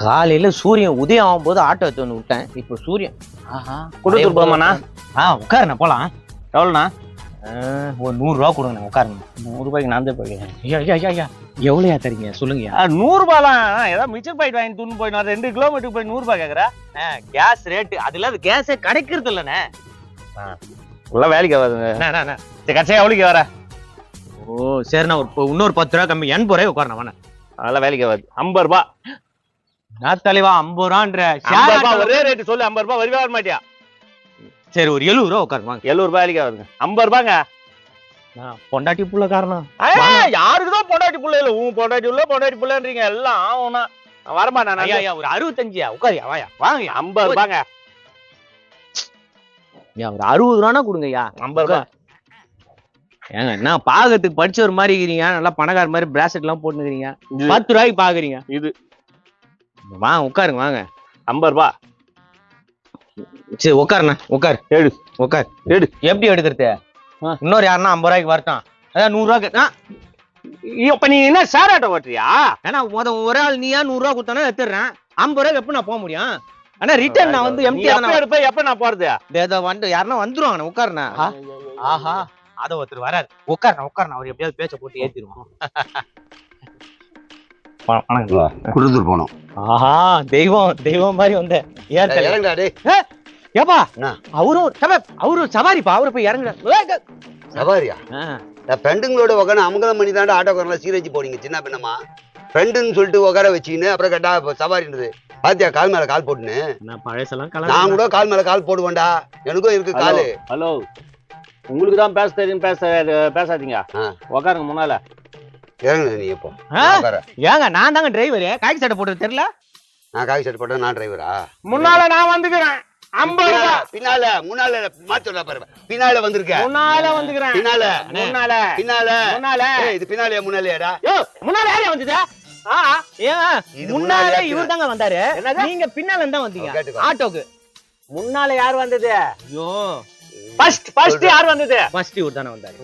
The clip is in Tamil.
காலையில சூரியன் உதயம் ஆகும் போது ஆட்டோ எடுத்து வந்து விட்டேன். இப்போ சூரியன் கொடுத்துட்டு போமாண்ணா. உட்காருண்ணா போலாம். எவ்வளோண்ணா? ஒரு 100 ரூபா கொடுங்கண்ணா உட்காருங்க. 100 ரூபாய்க்கு நான் தான் போய்க்கிறேன். ஐயா எவ்வளோயா தரீங்க சொல்லுங்க. 100 ரூபாய்லாம் ஏதாவது மிச்சர் பாயிண்ட் வாங்கி துணி போய் 2 கிலோமீட்டருக்கு போய் 100 ரூபாய் கேட்குறேன். கேஸ் ரேட்டு அதுல அது கேஸே கிடைக்கிறது இல்லைண்ணே. ஃபுல்லாக வேலைக்கு ஆகாதுங்க. சரி கடைசியாக எவ்வளோக்கு வர? ஓ சரிண்ணா இன்னொரு 10 ரூபா கம்மி 80 ரூபாய் உட்காரணா வேணா. அதெல்லாம் வேலைக்கு ஆகாது. 50 ரூபா. நான் தலைவா 50 ரூபான்ற ஒரே ரேட்டு சொல்லு. 50 ரூபாய் வருவே வர மாட்டியா? சரி ஒரு 70 ரூபா உட்காருவாங்க. 70 ரூபாய் வேலைக்கு ஆகுதுங்க. 50 ரூபாங்க. பொண்டாட்டி புள்ள காரணம் யாருக்குதான் பொண்டாட்டி புள்ள இல்ல. உன் பொண்டாட்டி உள்ள பொண்டாட்டி புள்ளன்றீங்க எல்லாம். ஆகும்னா வரமாட்டேன். ஐயா ஒரு 65 உட்காரியா வாயா வாங்க. 50 ரூபாங்க. ஒரு 60 ரூபானா கொடுங்கய்யா. 50 ரூபாய் ஏங்க என்ன பாகத்துக்கு படிச்ச ஒரு மாதிரி இருக்கிறீங்க, நல்லா பணக்கார மாதிரி பிராஸ்லெட் எல்லாம் போட்டுக்கிறீங்க. 10 ரூபாய்க்கு பாக்குறீங்க. இது வாங்க உட்காருங்க வாங்க. 50 ரூபாய். சரி உட்காருண்ணா உட்காரு. எடு உட்காரு. எடு. எப்படி எடுக்கிறது? இன்னொரு யாருன்னா 50 ரூபாய்க்கு வரட்டும். அதான் 100 ரூபாய்க்கு. இப்ப நீ என்ன ஷேர் ஆட்டோ ஓட்டுறியா? ஏன்னா ஒரே ஆள் நீயா 100 ரூபா கொடுத்தானே எடுத்துடுறேன். 50 ரூபாய்க்கு எப்ப நான் போக முடியும்? ஆனா ரிட்டர்ன் நான் வந்து எம்டி எடுப்பேன். எப்ப நான் போறது? வந்து யாருன்னா வந்துருவாங்க. உட்காருண்ணா. ஆஹா அத ஒருத்தர் வராது. உட்காருண்ணா அவர் எப்படியாவது பேச்ச போட்டு ஏத்திடுவோம். கொடுத்துட்டு போனோம். ஆஹா தெய்வம் மாதிரி வந்த ஏப்பா அவரும் சவாரிப்பா. அவரு போய் இறங்குற சவாரியா? ஃப்ரெண்டுங்களோட உட்காந்து அமங்கலம் பண்ணி தாண்டா ஆட்டோக்காரெல்லாம் சீரழிச்சு போனீங்க சின்ன பின்னமா. ஃப்ரெண்டுன்னு சொல்லிட்டு உட்கார வச்சுக்கின்னு அப்புறம் கேட்டா சவாரின்றது பாத்தியா? கால் மேல கால் போட்டுன்னு நான் கூட கால் மேல கால் போடுவேன்டா. எனக்கும் இருக்கு காலு. ஹலோ உங்களுக்கு தான் பேச தெரியும். பேசாதீங்க. உட்காருங்க முன்னால. நீ எப்போ ஏங்க நான் தாங்க டிரைவர். காக்கி சட்டை போட்டு தெரியல. நான் காக்கி சட்டை போட்டேன். நான் டிரைவரா? முன்னால நான் வந்துக்கிறேன். 50 ரூபாய். பின்னால முன்னால மாத்தல பாரு. பின்னால வந்திருக்கேன். முன்னால வந்துக்கிறேன். பின்னால இது பின்னாலயா முன்னாலயாடா? முன்னால யாரே வந்ததா? முன்னாலே இவர் தாங்க வந்தாரு. நீங்க பின்னால இருந்தா வந்தீங்க ஆட்டோக்கு. முன்னால யார் வந்தது? ஐயோ ஃபர்ஸ்ட் யார் வந்தது? ஃபர்ஸ்ட் இவர் தானே வந்தாரு.